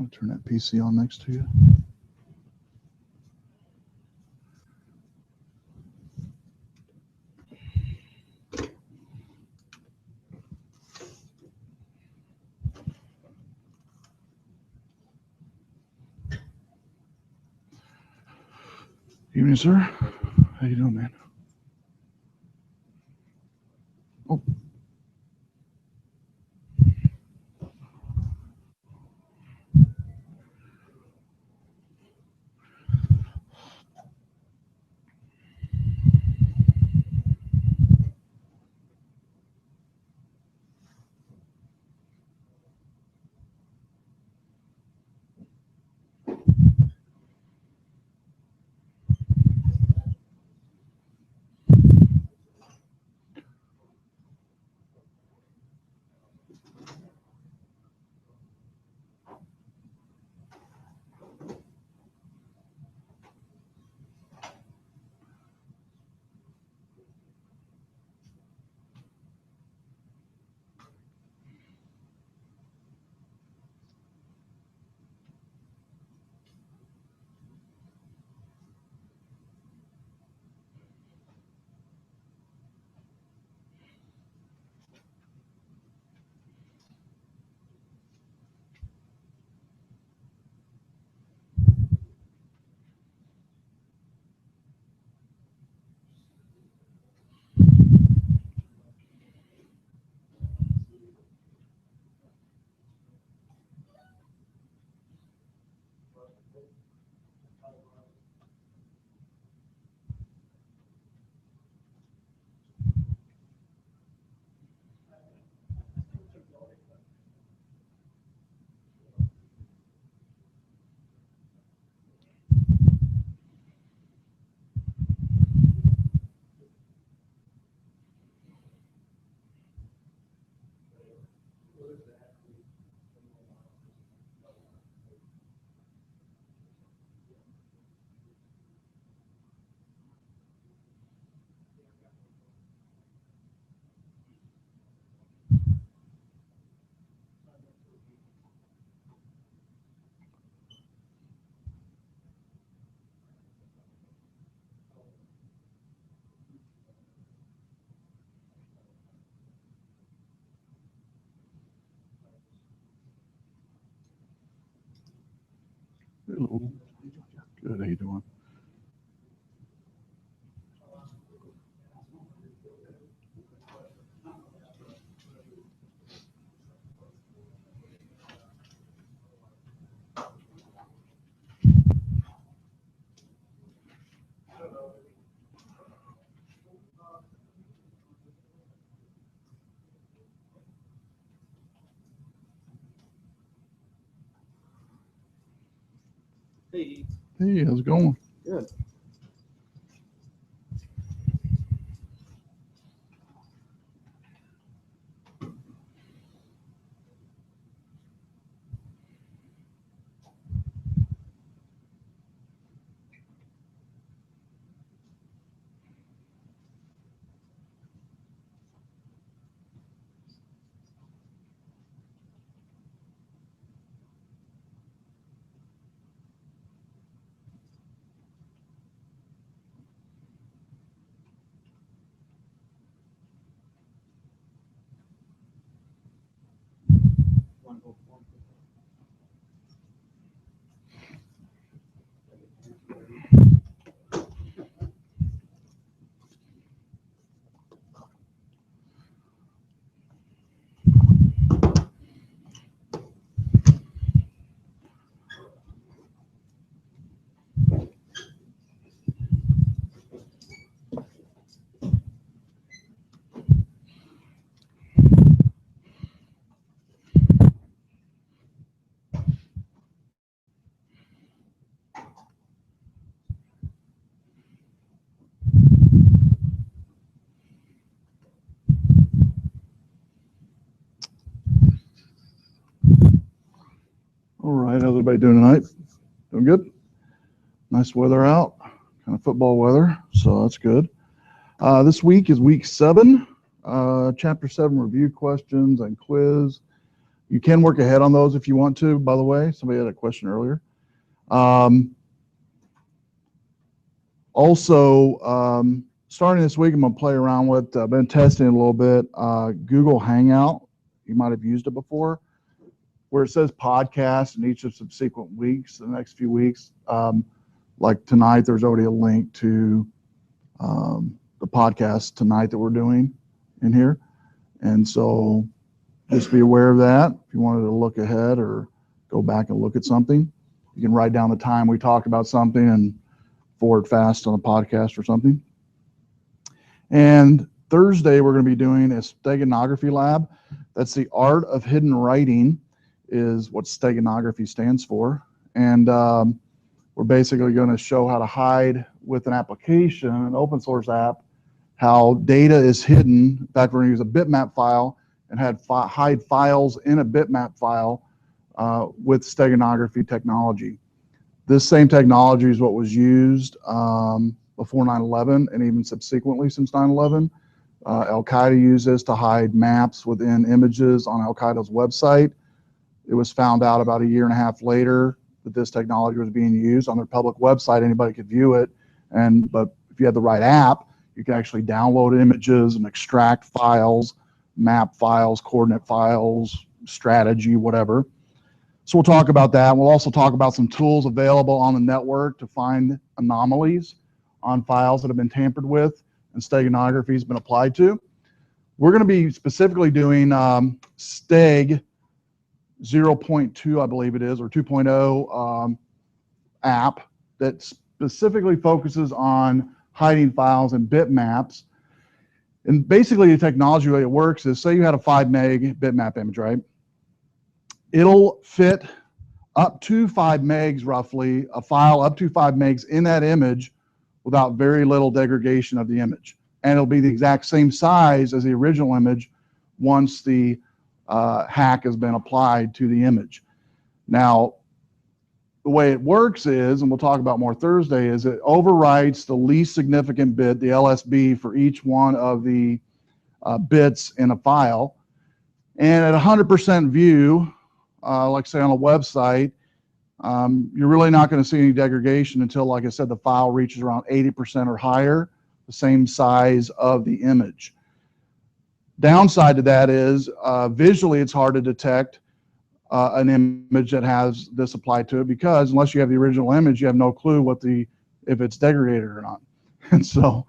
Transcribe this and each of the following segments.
I'll turn that PC on next to you. Evening, sir. How you doing, man? Oh. Hello. Good. How you doing? Hey. Hey, how's it going? Good. All right. How's everybody doing tonight? Doing good? Nice weather out, kind of football weather, so that's good. This week is week 7, chapter 7 review questions and quiz. You can work ahead on those if you want to, by the way. Somebody had a question earlier. Starting this week, I'm going to play around with, I've been testing it a little bit, Google Hangout. You might have used it before, where it says podcast in each of subsequent weeks, the next few weeks. Like tonight, there's already a link to the podcast tonight that we're doing in here. And so just be aware of that. If you wanted to look ahead or go back and look at something, you can write down the time we talked about something and forward fast on a podcast or something. And Thursday, we're going to be doing a steganography lab. That's the art of hidden writing is what steganography stands for. And we're basically going to show how to hide with an application, an open source app, how data is hidden. In fact, we're going to use a bitmap file and hide files in a bitmap file with steganography technology. This same technology is what was used before 9/11 and even subsequently since 9/11. Al-Qaeda used this to hide maps within images on Al-Qaeda's website. It was found out about a year and a half later that this technology was being used on their public website. Anybody could view it, but if you had the right app, you can actually download images and extract files, map files, coordinate files, strategy, whatever. So we'll talk about that. We'll also talk about some tools available on the network to find anomalies on files that have been tampered with and steganography has been applied to. We're going to be specifically doing Steg 0.2, I believe it is, or 2.0 app that specifically focuses on hiding files and bitmaps. And basically the technology, the way it works is, say you had a 5 meg bitmap image, right? It'll fit up to 5 megs roughly, a file up to 5 megs in that image without very little degradation of the image. And it'll be the exact same size as the original image once the hack has been applied to the image. Now, the way it works is, and we'll talk about more Thursday, is it overwrites the least significant bit, the LSB, for each one of the bits in a file. And at 100% view, like say on a website, you're really not going to see any degradation until, like I said, the file reaches around 80% or higher, the same size of the image. Downside to that is visually it's hard to detect an image that has this applied to it, because unless you have the original image, you have no clue if it's degraded or not. And so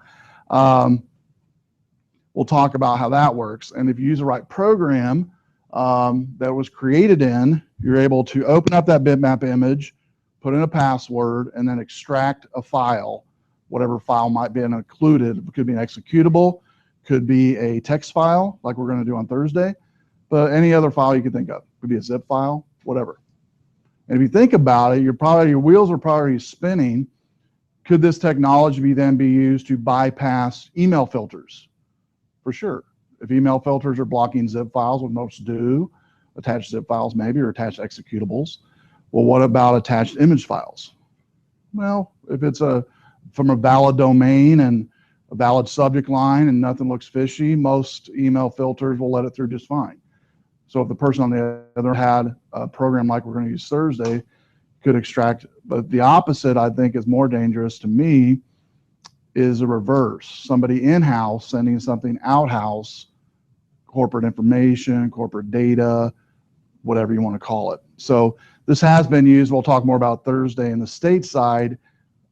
we'll talk about how that works. And if you use the right program that was created in, you're able to open up that bitmap image, put in a password, and then extract a file, whatever file might be included. It could be an executable, could be a text file like we're going to do on Thursday, but any other file you can think of. Could be a zip file, whatever. And if you think about it, your wheels are probably spinning. Could this technology then be used to bypass email filters? For sure. If email filters are blocking zip files, what most do, attached zip files maybe, or attached executables. Well, what about attached image files? Well, if it's from a valid domain and a valid subject line and nothing looks fishy, most email filters will let it through just fine. So if the person on the other had a program like we're going to use Thursday, could extract, but the opposite I think is more dangerous to me, is a reverse. Somebody in-house sending something out-house, corporate information, corporate data, whatever you want to call it. So this has been used, we'll talk more about Thursday, in the state side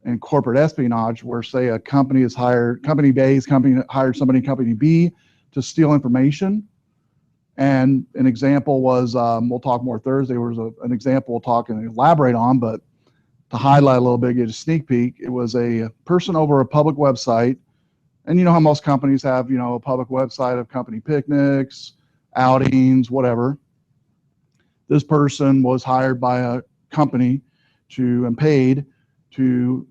in corporate espionage, where say a company is hired, company A's company hired somebody in company B to steal information. And an example was, we'll talk more Thursday, there was an example we'll talk and elaborate on, but to highlight a little bit, get a sneak peek, it was a person over a public website. And you know how most companies have, you know, a public website of company picnics, outings, whatever. This person was hired by a company and paid to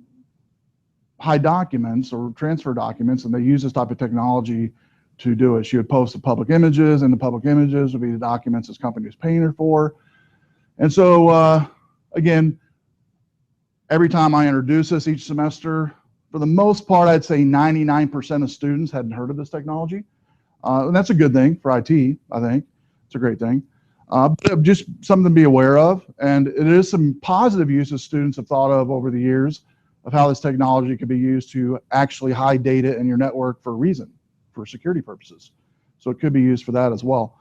hide documents or transfer documents, and they use this type of technology to do it. She would post the public images, and the public images would be the documents this company is paying her for. And so, again, every time I introduce this each semester, for the most part, I'd say 99% of students hadn't heard of this technology. And that's a good thing for IT, I think. It's a great thing. But just something to be aware of. And it is some positive uses students have thought of over the years of how this technology could be used to actually hide data in your network for a reason, for security purposes. So it could be used for that as well.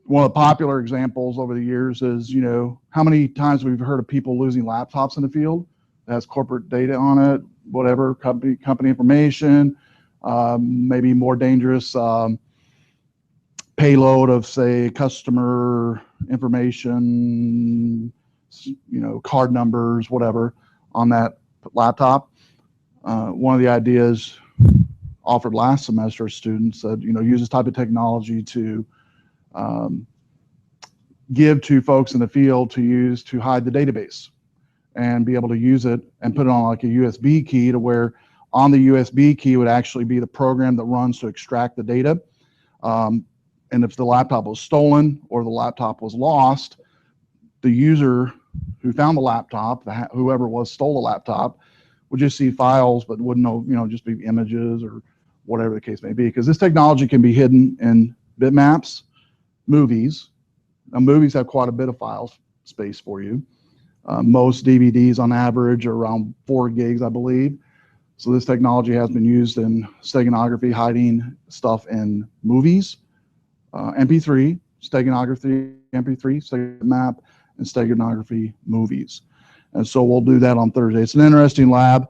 One of the popular examples over the years is, you know, how many times we've heard of people losing laptops in the field that has corporate data on it, whatever, company information, maybe more dangerous payload of, say, customer information, you know, card numbers, whatever, on that laptop. One of the ideas offered last semester to students that, you know, use this type of technology to give to folks in the field to use to hide the database and be able to use it and put it on like a USB key, to where on the USB key would actually be the program that runs to extract the data. And if the laptop was stolen or the laptop was lost, the user who found the laptop, whoever was stole the laptop, would just see files, but wouldn't know, you know, just be images or whatever the case may be. Because this technology can be hidden in bitmaps, movies. Now, movies have quite a bit of file space for you. Most DVDs on average are around 4 gigs, I believe. So this technology has been used in steganography, hiding stuff in movies, MP3, steganography, MP3, steganmap, and steganography movies. And so we'll do that on Thursday. It's an interesting lab.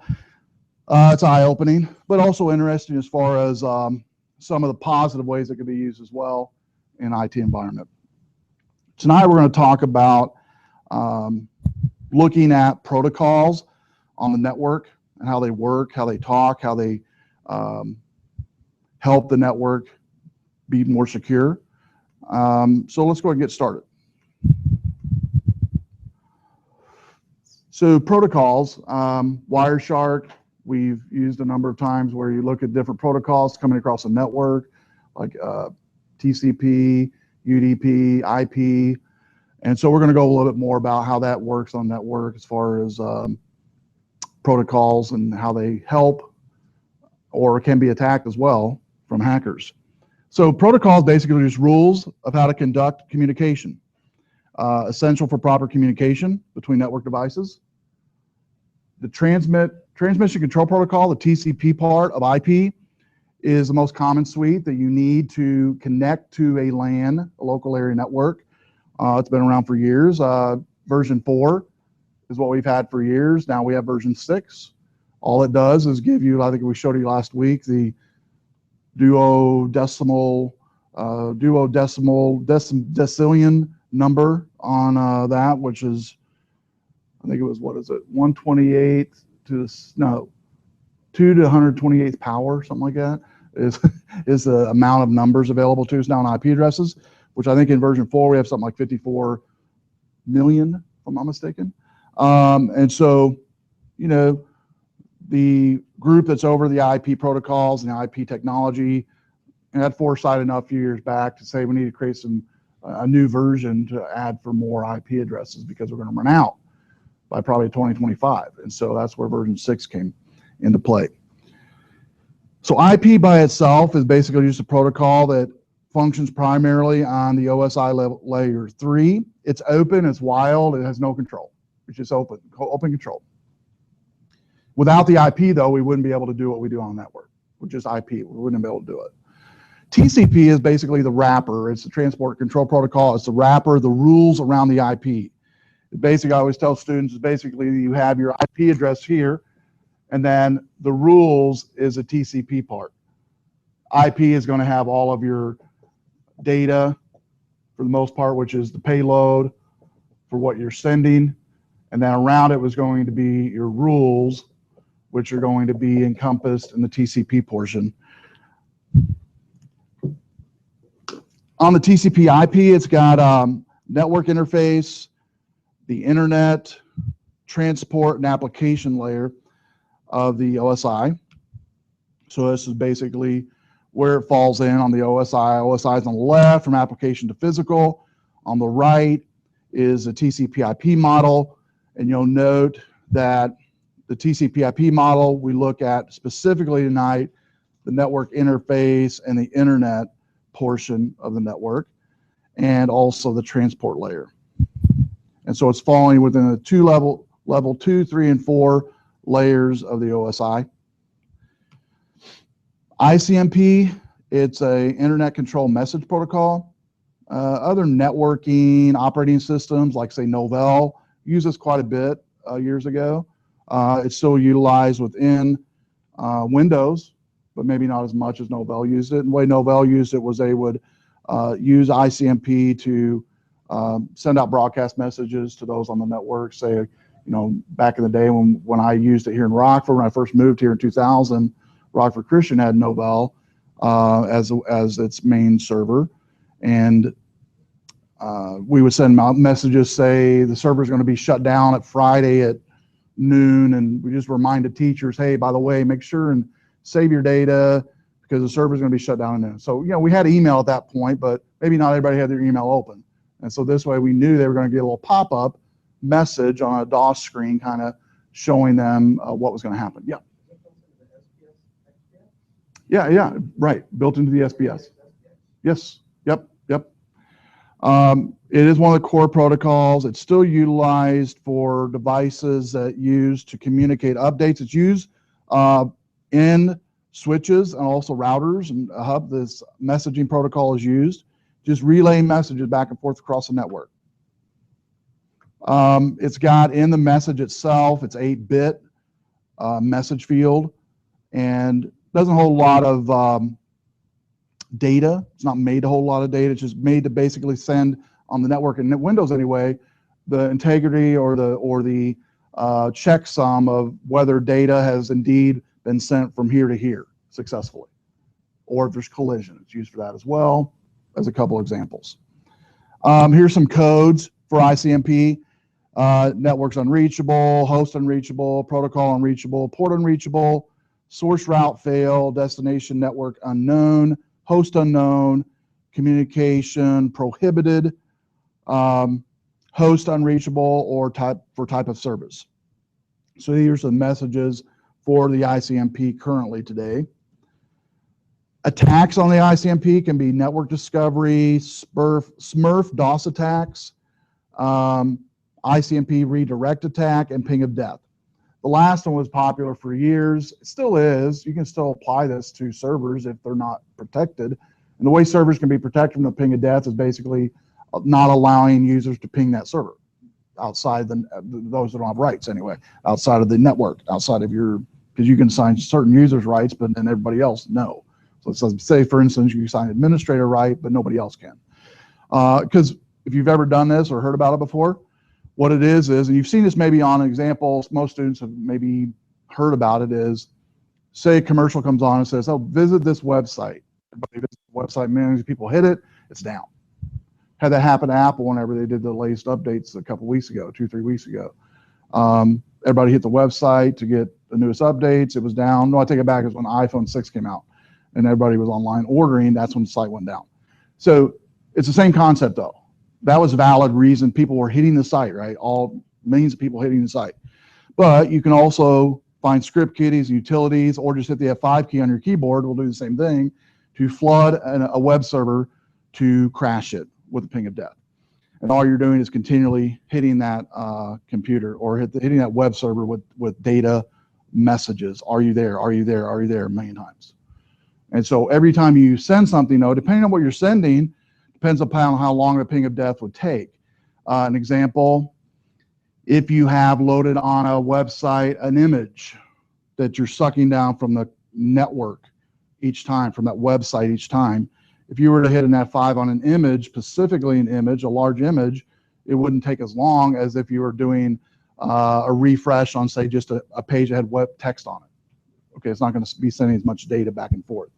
It's eye-opening, but also interesting as far as some of the positive ways it could be used as well in IT environment. Tonight we're going to talk about looking at protocols on the network and how they work, how they talk, how they help the network be more secure. So let's go ahead and get started. So protocols, Wireshark, we've used a number of times where you look at different protocols coming across a network, like TCP, UDP, IP. And so we're going to go a little bit more about how that works on network as far as protocols and how they help or can be attacked as well from hackers. So protocols basically just rules of how to conduct communication, essential for proper communication between network devices. The transmission control protocol, the TCP part of IP, is the most common suite that you need to connect to a LAN, a local area network. It's been around for years. Version 4 is what we've had for years. Now we have version 6. All it does is give you, I think we showed you last week, the duodecillion number on that, which is, I think it was, what is it, 128 to the, no, 2 to 128th power, something like that, is the amount of numbers available to us now on IP addresses, which I think in version 4 we have something like 54 million, if I'm not mistaken. And so, you know, the group that's over the IP protocols and the IP technology had foresight enough a few years back to say we need to create a new version to add for more IP addresses because we're going to run out by probably 2025. And so that's where version 6 came into play. So IP by itself is basically just a protocol that functions primarily on the OSI layer 3. It's open, it's wild, it has no control. It's just open control. Without the IP, though, we wouldn't be able to do what we do on the network, which is IP. We wouldn't be able to do it. TCP is basically the wrapper. It's the transport control protocol. It's the wrapper, the rules around the IP. Basically, I always tell students, is basically you have your IP address here, and then the rules is a TCP part. IP is going to have all of your data for the most part, which is the payload for what you're sending. And then around it was going to be your rules, which are going to be encompassed in the TCP portion. On the TCP IP, it's got network interface, the internet, transport, and application layer of the OSI. So this is basically where it falls in on the OSI. OSI is on the left from application to physical. On the right is a TCP IP model. And you'll note that the TCP IP model, we look at specifically tonight the network interface and the internet portion of the network. and also the transport layer. And so it's falling within the level 2, 3, and 4 layers of the OSI. ICMP, it's a internet control message protocol. Other networking operating systems like say Novell used this quite a bit years ago. It's still utilized within Windows, but maybe not as much as Novell used it. And the way Novell used it was they would use ICMP to send out broadcast messages to those on the network. Say, you know, back in the day when I used it here in Rockford, when I first moved here in 2000, Rockford Christian had Novell as its main server, and we would send out messages, say the server is going to be shut down at Friday at noon, and we just reminded teachers, hey, by the way, make sure and save your data because the server is going to be shut down at noon. So, you know, we had email at that point, but maybe not everybody had their email open. And so this way we knew they were going to get a little pop-up message on a DOS screen kind of showing them what was going to happen. Yeah. Yeah, right. Built into the SPS. Yes, yep. It is one of the core protocols. It's still utilized for devices that use to communicate updates. It's used in switches and also routers and a hub. This messaging protocol is used, just relaying messages back and forth across the network. It's got in the message itself, it's 8-bit message field, and doesn't hold a lot of data. It's not made to hold a lot of data. It's just made to basically send on the network, and Windows anyway, the integrity or the checksum of whether data has indeed been sent from here to here successfully, or if there's collision. It's used for that as well, as a couple examples. Here's some codes for ICMP. Networks unreachable, host unreachable, protocol unreachable, port unreachable, source route fail, destination network unknown, host unknown, communication prohibited, host unreachable, or type of service. So here's the messages for the ICMP currently today. Attacks on the ICMP can be network discovery, Smurf DOS attacks, ICMP redirect attack, and ping of death. The last one was popular for years. It still is. You can still apply this to servers if they're not protected. And the way servers can be protected from the ping of death is basically not allowing users to ping that server outside those that don't have rights anyway, outside of the network, outside of your, because you can assign certain users rights, but then everybody else no. So it says, say for instance, you can assign administrator right, but nobody else can. Because if you've ever done this or heard about it before, what it is, and you've seen this maybe on examples, most students have maybe heard about it, is say a commercial comes on and says, oh, visit this website. Everybody visits the website, millions of people hit it, it's down. Had that happen to Apple whenever they did the latest updates a couple weeks ago, 2-3 weeks ago. Everybody hit the website to get the newest updates, it was down. No, I take it back, it was when iPhone 6 came out and everybody was online ordering, that's when the site went down. So it's the same concept though. That was a valid reason people were hitting the site, right? All millions of people hitting the site. But you can also find script kiddies, utilities, or just hit the F5 key on your keyboard, will do the same thing, to flood a web server to crash it with a ping of death. And all you're doing is continually hitting that computer or hitting that web server with data messages. Are you there? Are you there? Are you there? A million times. And so every time you send something, though, depending on what you're sending, depends upon how long the ping of death would take. An example, if you have loaded on a website an image that you're sucking down from the network each time, from that website each time, if you were to hit an F5 on an image, specifically an image, a large image, it wouldn't take as long as if you were doing a refresh on, say, just a page that had web text on it. Okay, it's not going to be sending as much data back and forth.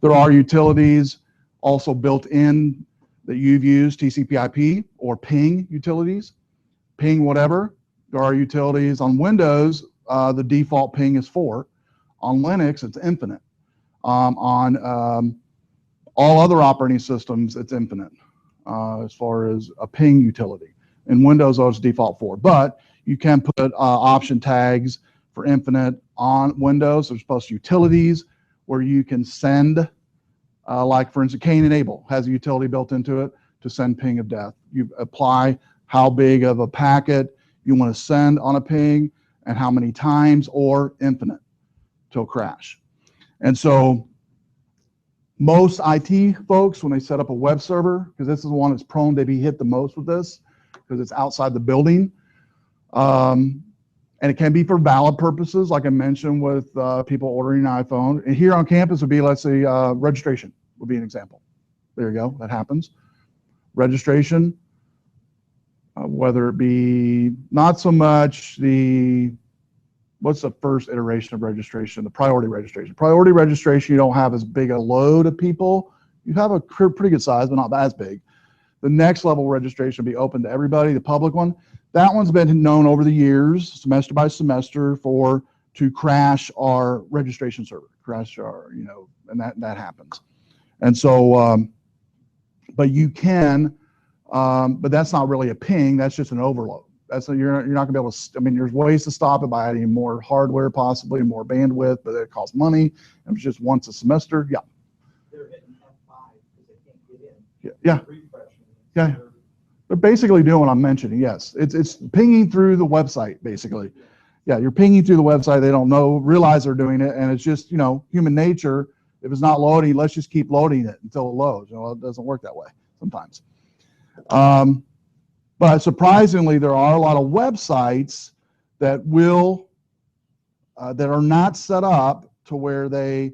There are utilities also built in that you've used, TCP/IP or ping utilities, ping whatever. There are utilities on Windows, the default ping is 4. On Linux, it's infinite. On all other operating systems, it's infinite as far as a ping utility. In Windows, it's default 4. But you can put option tags for infinite on Windows. There's supposed to utilities where you can send, like for instance, Cain Enable has a utility built into it to send ping of death. You apply how big of a packet you want to send on a ping and how many times, or infinite till crash. And so most IT folks, when they set up a web server, because this is the one that's prone to be hit the most with this, because it's outside the building, and it can be for valid purposes, like I mentioned with people ordering an iPhone. And here on campus would be, let's say, registration would be an example. There you go, that happens. Registration, whether it be not so much what's the first iteration of registration? The priority registration. Priority registration, you don't have as big a load of people. You have a pretty good size, but not as big. The next level registration will be open to everybody, the public one. That one's been known over the years, semester by semester, to crash our registration server, crash our, and that happens. And so, but you can, but that's not really a ping, that's just an overload. You're not gonna be able to, there's ways to stop it by adding more hardware, possibly more bandwidth, but it costs money. And it's just once a semester, yeah. They're hitting F5 because they can't get in. Yeah. Yeah. They're basically doing what I'm mentioning, yes. It's pinging through the website, basically. Yeah, you're pinging through the website, they don't realize they're doing it, and it's just, human nature. If it's not loading, let's just keep loading it until it loads. It doesn't work that way sometimes. But surprisingly, there are a lot of websites that that are not set up to where they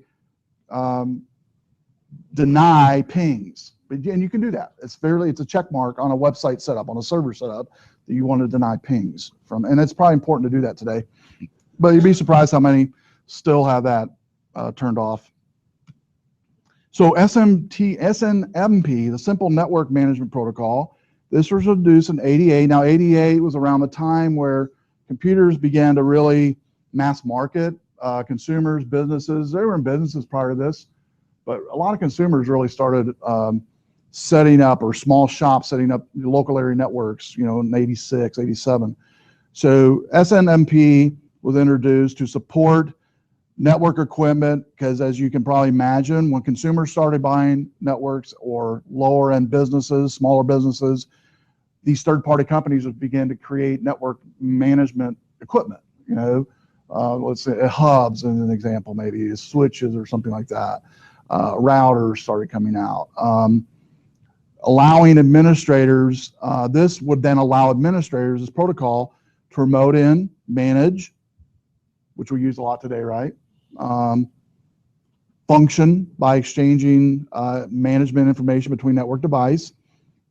deny pings. And you can do that. It's a check mark on a website setup, on a server setup, that you want to deny pings from. And it's probably important to do that today. But you'd be surprised how many still have that turned off. So SNMP, the Simple Network Management Protocol, this was introduced in '88. Now, '88 was around the time where computers began to really mass market. Consumers, businesses, they were in businesses prior to this, but a lot of consumers really started setting up, or small shops setting up local area networks, in '86, '87. So SNMP was introduced to support network equipment, because as you can probably imagine, when consumers started buying networks, or lower end businesses, smaller businesses, these third-party companies would begin to create network management equipment. Let's say hubs, as an example, maybe switches or something like that. Routers started coming out. Allowing administrators, this would then allow administrators, this protocol, to remote in, manage, which we use a lot today, right? Function by exchanging management information between network device.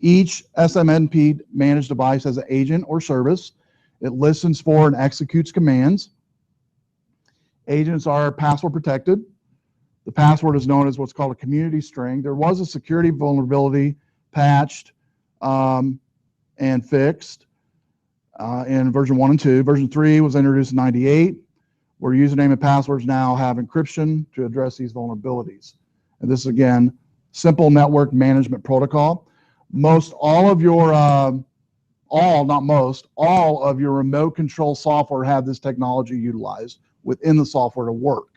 Each SMNP managed device has an agent or service. It listens for and executes commands. Agents are password protected. The password is known as what's called a community string. There was a security vulnerability patched and fixed in version 1 and 2. Version 3 was introduced in '98, where username and passwords now have encryption to address these vulnerabilities. And this is, again, Simple Network Management Protocol. All of your remote control software have this technology utilized within the software to work.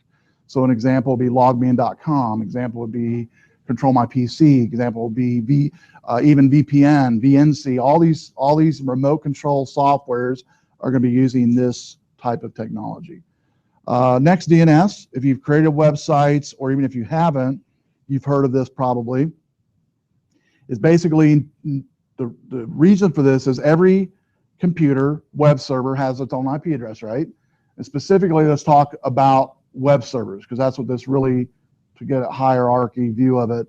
So an example would be logmein.com, example would be Control My PC, example would be even VPN, VNC, all these remote control softwares are going to be using this type of technology. Next, DNS. If you've created websites, or even if you haven't, you've heard of this probably. It's basically, the reason for this is every computer web server has its own IP address, right? And specifically, let's talk about web servers, because that's what this really, to get a hierarchy view of it.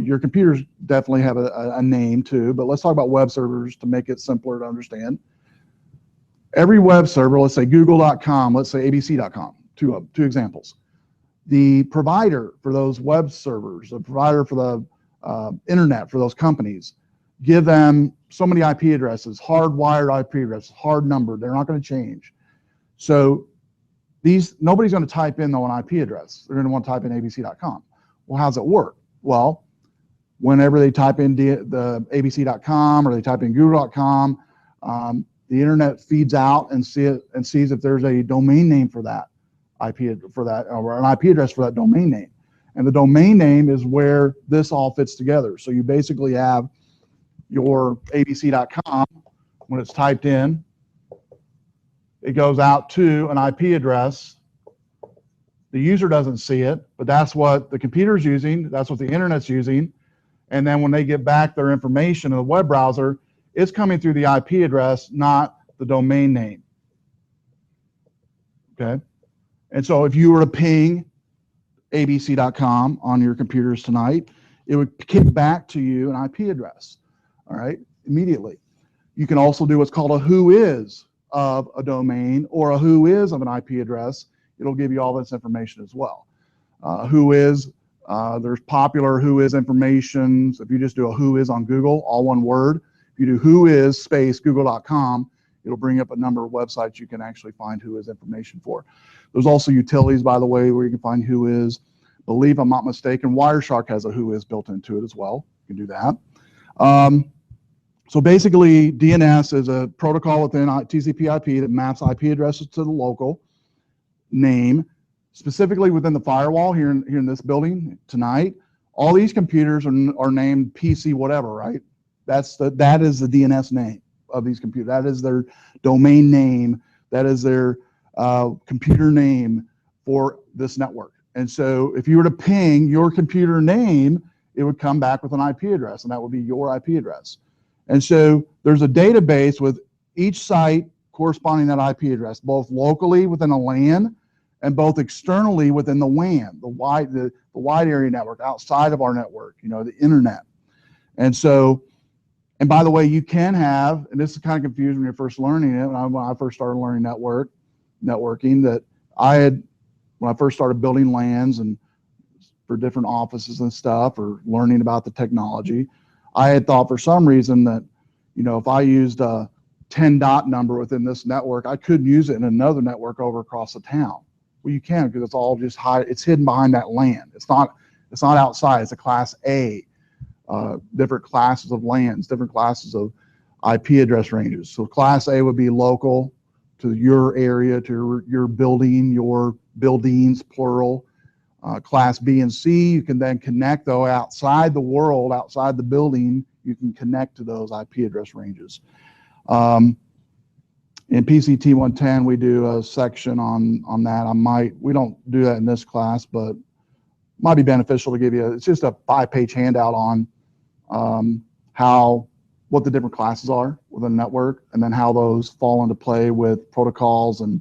Your computers definitely have a name too, but let's talk about web servers to make it simpler to understand. Every web server, let's say google.com, let's say abc.com, two examples. The provider for those web servers, the provider for the internet for those companies, give them so many IP addresses, hardwired IP addresses, hard numbered, they're not going to change. So nobody's going to type in though an IP address. They're going to want to type in abc.com. Well, how's it work? Well, whenever they type in the abc.com, or they type in google.com, the internet feeds out and sees if there's a domain name for that IP, or an IP address for that domain name. And the domain name is where this all fits together. So you basically have your abc.com, when it's typed in, it goes out to an IP address. The user doesn't see it, but that's what the computer's using, that's what the internet's using. And then when they get back their information in the web browser, it's coming through the IP address, not the domain name. Okay? And so if you were to ping abc.com on your computers tonight, it would kick back to you an IP address, all right, immediately. You can also do what's called a who is of a domain or a who is of an IP address. It'll give you all this information as well. Who is, there's popular who is information. So if you just do a who is on Google, all one word, if you do who is space google.com, it'll bring up a number of websites you can actually find who is information for. There's also utilities, by the way, where you can find who is. Believe I'm not mistaken, Wireshark has a who is built into it as well. You can do that. So basically, DNS is a protocol within TCP/IP that maps IP addresses to the local name, specifically within the firewall here in this building tonight. All these computers are named PC whatever, right? That is the DNS name of these computers. That is their domain name. That is their computer name for this network. And so if you were to ping your computer name, it would come back with an IP address, and that would be your IP address. And so there's a database with each site corresponding that IP address, both locally within a LAN and both externally within the WAN, the wide area network outside of our network, you know, the internet. And so, and by the way, you can have, and this is kind of confusing when you're first learning it, when I first started learning networking, that when I first started building LANs and for different offices and stuff, or learning about the technology, I had thought for some reason that, you know, if I used a 10 dot number within this network, I couldn't use it in another network over across the town. Well, you can, because it's all just it's hidden behind that LAN. It's not outside. It's a class A. Different classes of LANs, different classes of IP address ranges. So class A would be local to your area, to your building, your buildings, plural. Class B and C, you can then connect, though, outside the world, outside the building, you can connect to those IP address ranges. In PCT110, we do a section on that. We don't do that in this class, but might be beneficial to give you, it's just a 5-page handout on what the different classes are within a network, and then how those fall into play with protocols, and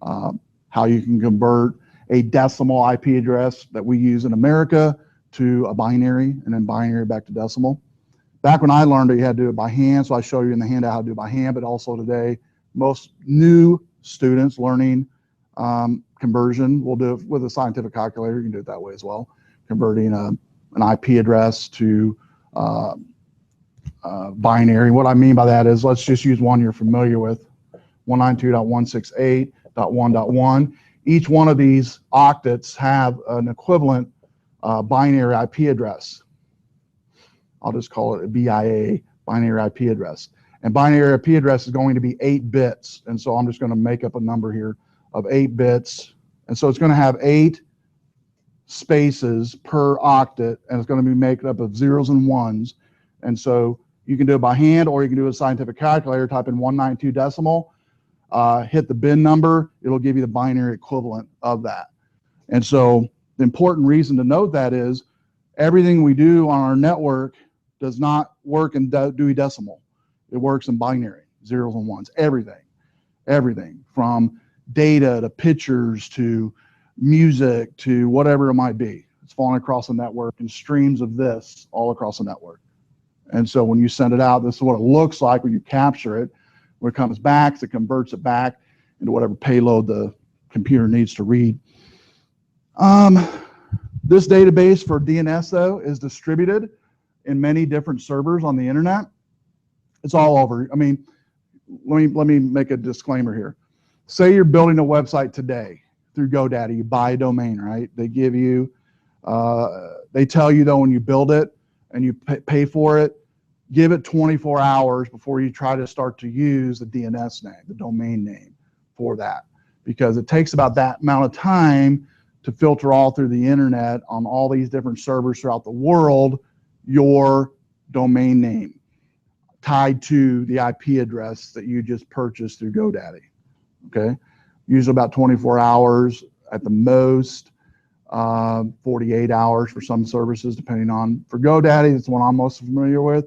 how you can convert a decimal IP address that we use in America to a binary, and then binary back to decimal. Back when I learned it, you had to do it by hand, so I show you in the handout how to do it by hand, but also today, most new students learning conversion will do it with a scientific calculator. You can do it that way as well, converting an IP address to binary. What I mean by that is, let's just use one you're familiar with, 192.168.1.1. Each one of these octets have an equivalent binary IP address. I'll just call it a BIA, binary IP address. And binary IP address is going to be 8 bits. And so I'm just going to make up a number here of 8 bits. And so it's going to have 8 spaces per octet, and it's going to be made up of zeros and ones. And so you can do it by hand, or you can do a scientific calculator, type in 192 decimal, hit the bin number, it'll give you the binary equivalent of that. And so the important reason to note that is everything we do on our network does not work in Dewey Decimal. It works in binary, zeros and ones, everything from data to pictures to music to whatever it might be. It's falling across the network and streams of this all across the network. And so when you send it out, this is what it looks like when you capture it. When it comes back, it converts it back into whatever payload the computer needs to read. This database for DNS, though, is distributed in many different servers on the internet. It's all over. I mean, let me make a disclaimer here. Say you're building a website today through GoDaddy. You buy a domain, right? They give you, they tell you, though, when you build it and you pay for it, give it 24 hours before you try to start to use the DNS name, the domain name for that, because it takes about that amount of time to filter all through the internet on all these different servers throughout the world your domain name. tied to the IP address that you just purchased through GoDaddy. Okay, usually about 24 hours at the most, 48 hours for some services, depending on, for GoDaddy, it's the one I'm most familiar with.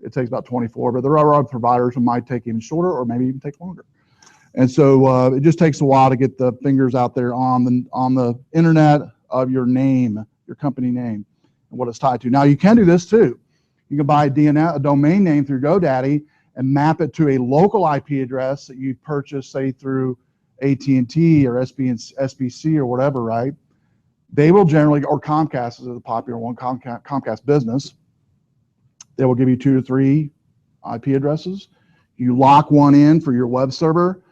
It takes about 24, but there are other providers who might take even shorter or maybe even take longer. And so it just takes a while to get the fingers out there on the internet of your name, your company name, and what it's tied to. Now you can do this too. You can buy a domain name through GoDaddy and map it to a local IP address that you purchased, say through AT&T or SBC or whatever, right? They will generally, or Comcast is a popular one, Comcast Business. They will give you 2 to 3 IP addresses. You lock one in for your web server,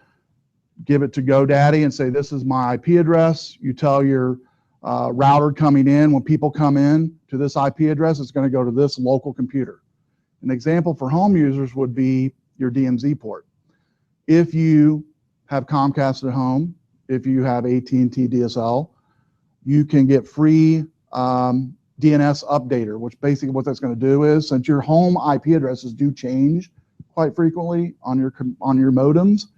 give it to GoDaddy and say, this is my IP address. You tell your router coming in, when people come in to this IP address, it's going to go to this local computer. An example for home users would be your DMZ port. If you have Comcast at home, if you have AT&T DSL, you can get free DNS updater, which basically what that's going to do is, since your home IP addresses do change quite frequently on your modems,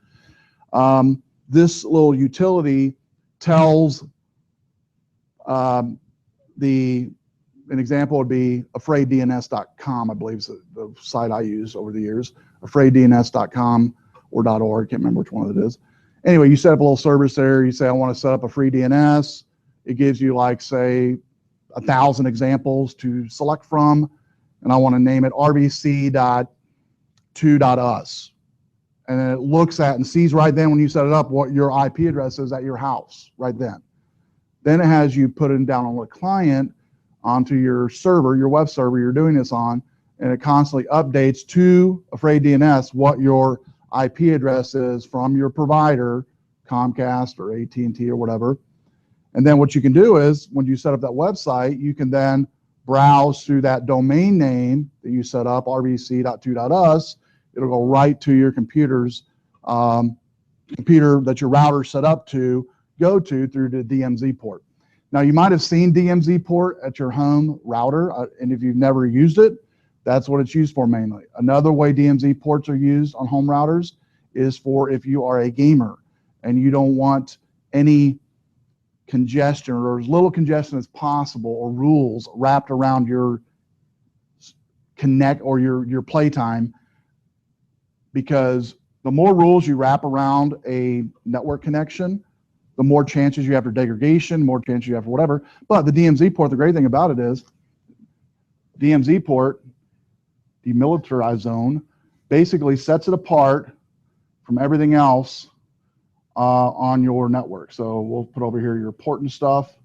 this little utility tells an example would be afraiddns.com, I believe is the site I used over the years, afraiddns.com or .org, can't remember which one it is. Anyway, you set up a little service there, you say, I want to set up a free DNS. It gives you, like, say, 1,000 examples to select from, and I want to name it rbc.2.us. And then it looks at and sees right then when you set it up what your IP address is at your house right then. Then it has you put it down on the client onto your server, your web server you're doing this on, and it constantly updates to Afraid DNS what your IP address is from your provider, Comcast or AT&T or whatever. And then what you can do is, when you set up that website, you can then browse through that domain name that you set up, rbc.2.us. It'll go right to your computer that your router set up to go to through the DMZ port. Now, you might have seen DMZ port at your home router, and if you've never used it, that's what it's used for mainly. Another way DMZ ports are used on home routers is for if you are a gamer and you don't want any congestion or as little congestion as possible or rules wrapped around your connect or your playtime, because the more rules you wrap around a network connection, the more chances you have for degradation, more chances you have for whatever. But the DMZ port, the great thing about it is DMZ port, demilitarized zone, basically sets it apart from everything else on your network. So we'll put over here your important stuff,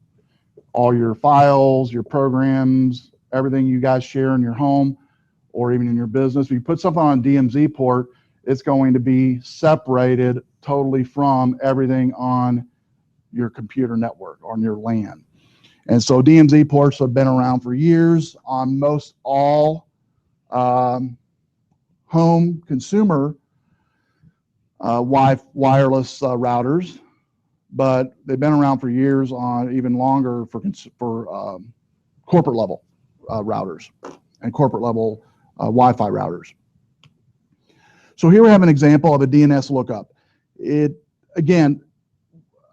all your files, your programs, everything you guys share in your home or even in your business. If you put something on a DMZ port, it's going to be separated totally from everything on your computer network, on your LAN. And so DMZ ports have been around for years on most all home consumer wireless routers, but they've been around for years on even longer for corporate level routers and corporate level Wi-Fi routers. So here we have an example of a DNS lookup. It, again,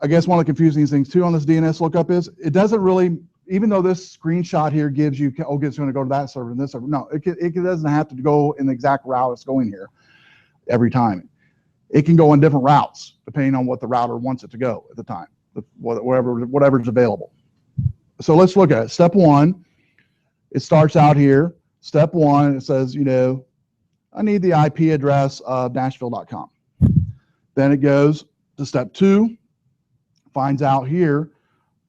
I guess one of the confusing things too on this DNS lookup is it doesn't really, even though this screenshot here gives you, oh, it's going to go to that server and this server. No, it doesn't have to go in the exact route it's going here every time. It can go in different routes depending on what the router wants it to go at the time, whatever's available. So let's look at it. Step one, it starts out here. Step one, it says, you know, I need the IP address of Nashville.com. Then it goes to step two, finds out here,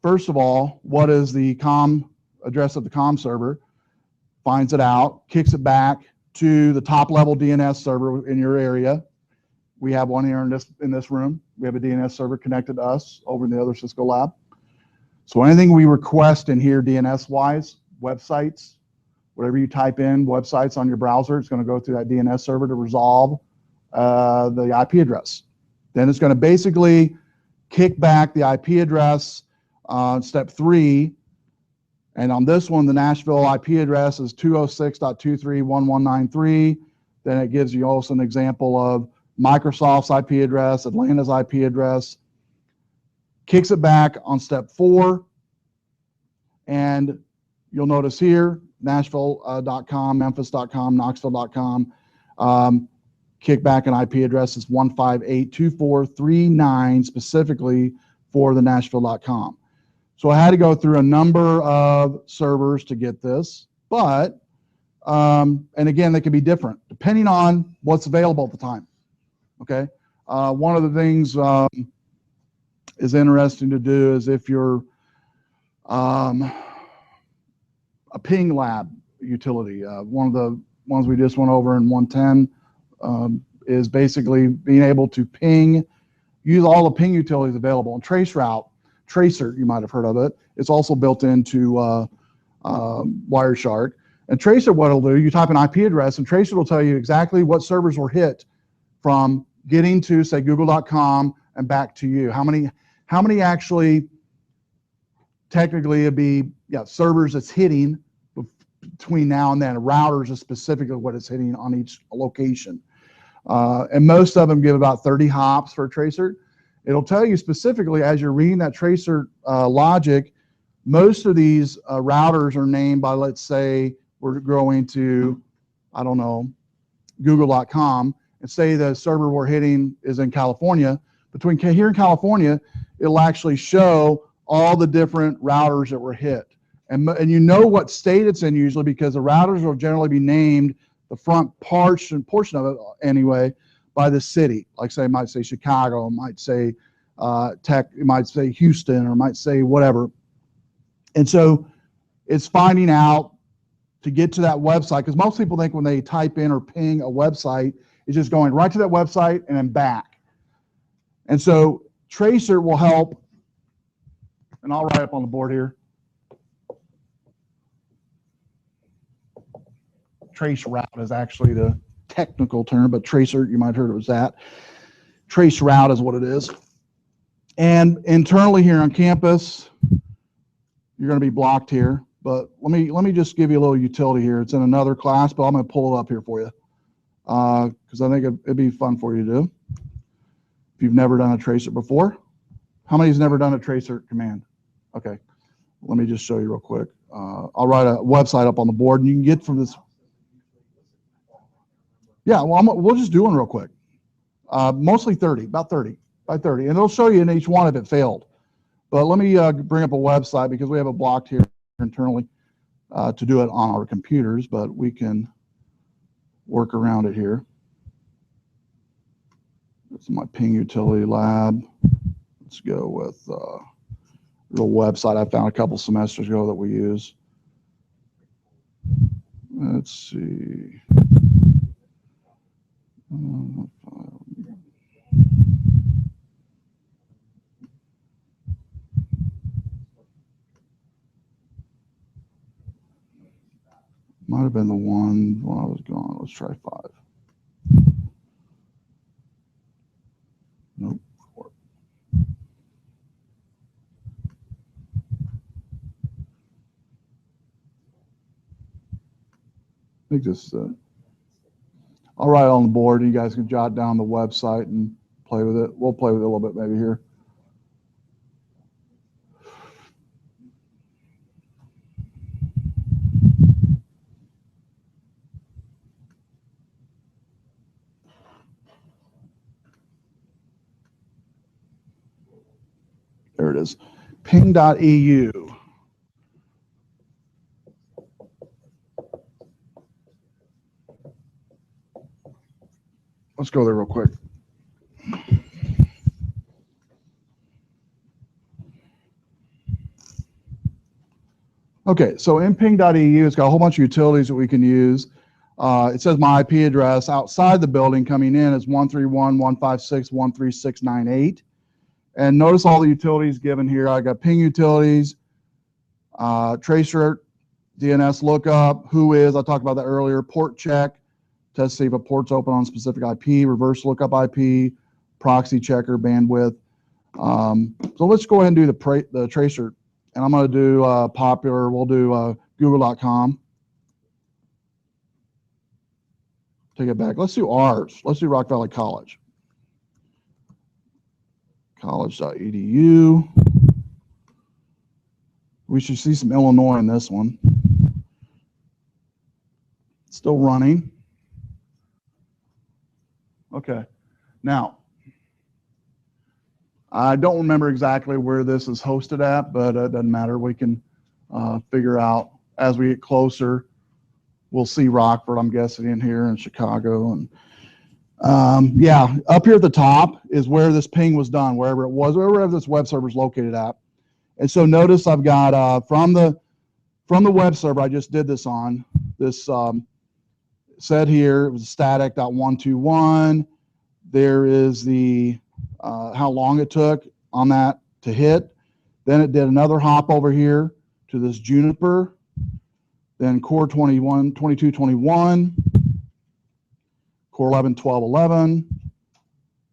first of all, what is the COM address of the COM server, finds it out, kicks it back to the top level DNS server in your area. We have one here in this room. We have a DNS server connected to us over in the other Cisco lab. So anything we request in here DNS-wise, websites, whatever you type in, websites on your browser, it's going to go through that DNS server to resolve the IP address. Then it's going to basically kick back the IP address on step three. And on this one, the Nashville IP address is 206.23.1193. Then it gives you also an example of Microsoft's IP address, Atlanta's IP address, kicks it back on step 4, and you'll notice here, Nashville.com, Memphis.com, Knoxville.com, kick back an IP address is 1582439 specifically for the Nashville.com. So I had to go through a number of servers to get this, but, and again, they can be different depending on what's available at the time, okay? One of the things is interesting to do is if you're a ping lab utility, one of the ones we just went over in 110 is basically being able to ping, use all the ping utilities available. And Tracer, you might have heard of it. It's also built into Wireshark. And Tracer, what it'll do, you type an IP address, and Tracer will tell you exactly what servers were hit from getting to, say, Google.com and back to you. How many actually, technically, it'd be servers it's hitting between now and then. Routers is specifically what it's hitting on each location. And most of them give about 30 hops for a tracer. It'll tell you specifically as you're reading that tracer logic, most of these routers are named by, let's say, we're going to, I don't know, Google.com, and say the server we're hitting is in California. Between here and California, it'll actually show all the different routers that were hit. And you know what state it's in usually, because the routers will generally be named, the front portion of it anyway, by the city. Like say, it might say Chicago, it might say it might say Houston, or it might say whatever. And so it's finding out to get to that website, because most people think when they type in or ping a website, it's just going right to that website and then back. And so Tracer will help, and I'll write up on the board here. Trace route is actually the technical term, but Tracer, you might have heard it was that. Trace route is what it is. And internally here on campus, you're going to be blocked here. But let me just give you a little utility here. It's in another class, but I'm going to pull it up here for you because I think it'd be fun for you to do if you've never done a tracer before. How many's never done a tracer command? Okay, let me just show you real quick. I'll write a website up on the board, and you can get from this. Yeah, well, we'll just do one real quick. Mostly 30, about 30 by 30, and it'll show you in each one if it failed. But let me bring up a website because we have it blocked here internally to do it on our computers, but we can work around it here. This is my ping utility lab. Let's go with a little website I found a couple semesters ago that we use. Let's see. Might have been the one when I was gone. Let's try 5. Nope. 4. I think this is it. I'll write it on the board. You guys can jot down the website and play with it. We'll play with it a little bit maybe here. There it is. Ping.eu. Let's go there real quick. Okay, so in ping.eu, it's got a whole bunch of utilities that we can use. It says my IP address outside the building coming in is 131.156.136.98. And notice all the utilities given here. I got ping utilities, tracer, DNS lookup, whois, I talked about that earlier, port check, test to see if a port's open on a specific IP, reverse lookup IP, proxy checker, bandwidth. So let's go ahead and do the tracer. And I'm going to do popular, we'll do Google.com. take it back. Let's do ours. Let's do Rock Valley College. College.edu. We should see some Illinois in this one. Still running. Okay. Now, I don't remember exactly where this is hosted at, but it doesn't matter. We can figure out as we get closer. We'll see Rockford, I'm guessing, in here in Chicago. And yeah, up here at the top is where this ping was done, wherever it was, wherever this web server is located at. And so notice I've got from the web server I just did this on, this said here it was static.121. There is the how long it took on that to hit. Then it did another hop over here to this Juniper. Then core 21, 2221, core 11, 12, 11.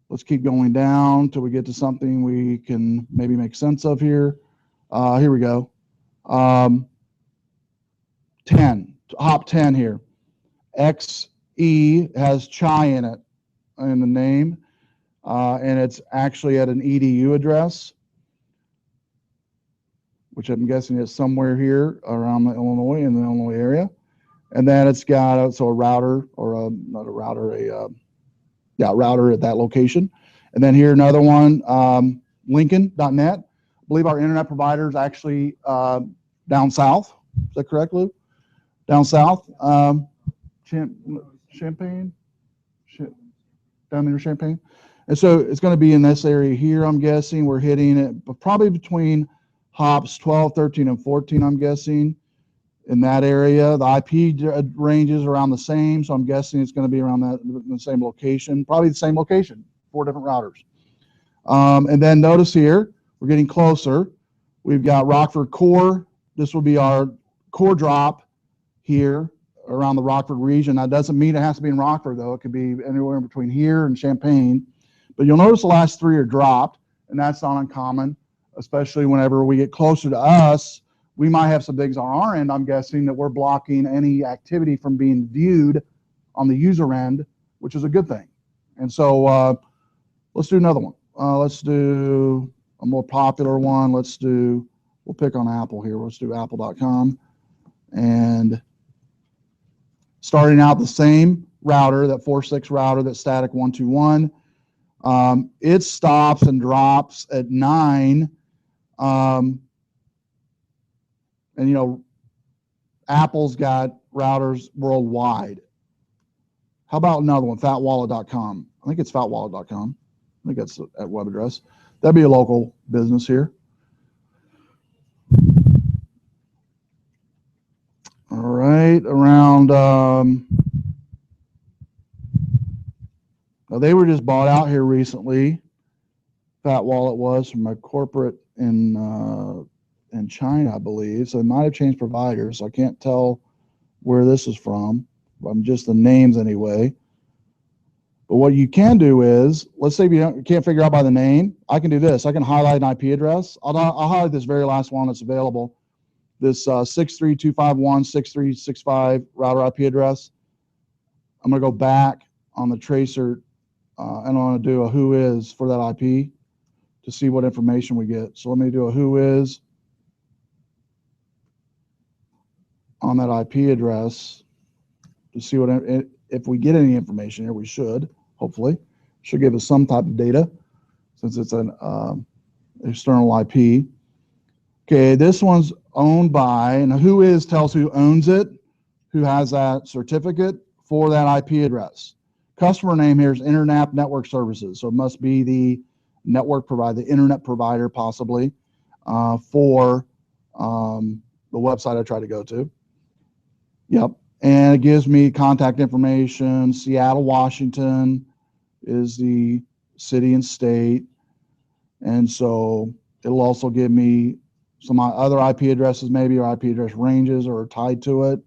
Let's keep going down till we get to something we can maybe make sense of here. Here we go. 10, hop 10 here. XE has Chai in it, in the name, and it's actually at an EDU address, which I'm guessing is somewhere here around the Illinois, in the Illinois area. And then it's got a router, or not a router, router at that location. And then here another one, Lincoln.net. I believe our internet provider is actually down south. Is that correct, Lou? Down south, Champaign, down near Champaign. And so it's going to be in this area here, I'm guessing. We're hitting it probably between hops 12, 13, and 14, I'm guessing, in that area. The IP ranges around the same, so I'm guessing it's going to be around the same location, probably the same location, 4 different routers. And then notice here, we're getting closer. We've got Rockford core. This will be our core drop here around the Rockford region. That doesn't mean it has to be in Rockford, though. It could be anywhere in between here and Champaign. But you'll notice the last 3 are dropped, and that's not uncommon, especially whenever we get closer to us. We might have some things on our end, I'm guessing, that we're blocking any activity from being viewed on the user end, which is a good thing. And so let's do another one. Let's do a more popular one. We'll pick on Apple here. Let's do apple.com. And starting out the same router, that 4.6 router, that static 121. It stops and drops at 9. And you know, Apple's got routers worldwide. How about another one, fatwallet.com? I think it's fatwallet.com. I think that's that web address. That'd be a local business here. All right, around, they were just bought out here recently. Fat Wallet was from a corporate in China, I believe. So they might have changed providers. So I can't tell where this is from. Just the names anyway. But what you can do is, let's say you can't figure out by the name. I can do this. I can highlight an IP address. I'll highlight this very last one that's available. This 632516365 router IP address. I'm going to go back on the tracer and I'm going to do a who is for that IP to see what information we get. So let me do a who is on that IP address to see what, if we get any information here. We should, hopefully. Should give us some type of data since it's an external IP. Okay, this one's owned by, and who is tells who owns it, who has that certificate for that IP address. Customer name here is Internet Network Services, so it must be the network provider, the internet provider possibly, for the website I try to go to. Yep, and it gives me contact information. Seattle, Washington is the city and state, and so it'll also give me some other IP addresses maybe, or IP address ranges are tied to it.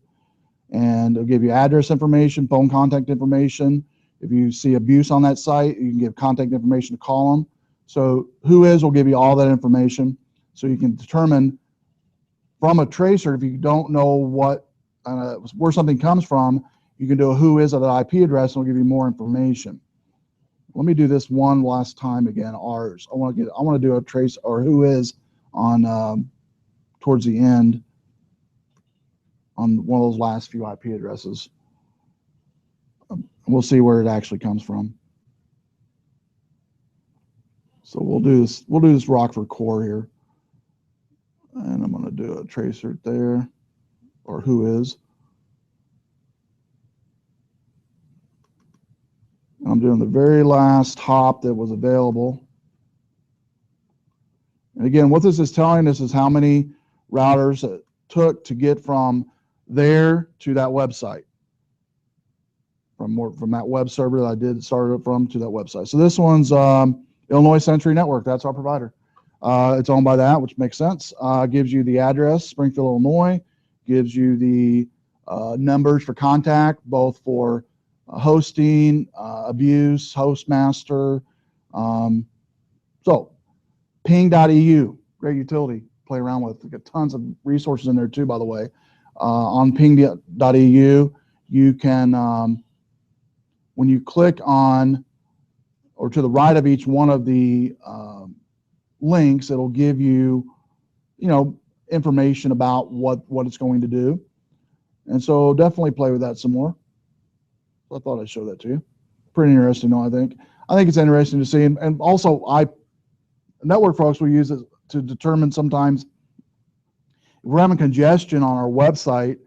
And it'll give you address information, phone contact information. If you see abuse on that site, you can give contact information to call them. So who is will give you all that information. So you can determine from a tracer, if you don't know what where something comes from, You can do a who is of the IP address, and it'll give you more information. Let me do this one last time again. Ours. I want to do a trace or who is on towards the end on one of those last few IP addresses. We'll see where it actually comes from. So we'll do this Rockford core here, and I'm going to do a tracer there, or who is. I'm doing the very last hop that was available. And again, what this is telling us is how many routers it took to get from there to that website. From that web server that I did start it from to that website. So this one's Illinois Century Network. That's our provider. It's owned by that, which makes sense. Gives you the address, Springfield, Illinois. Gives you the numbers for contact, both for hosting, abuse, hostmaster. So ping.eu, great utility, play around with. We've got tons of resources in there too, by the way. On ping.eu, you can, when you click on, or to the right of each one of the links, it'll give you, information about what it's going to do. And so definitely play with that some more. So I thought I'd show that to you. Pretty interesting, though, I think. I think it's interesting to see. And also, network folks will use it to determine sometimes if we're having congestion on our website,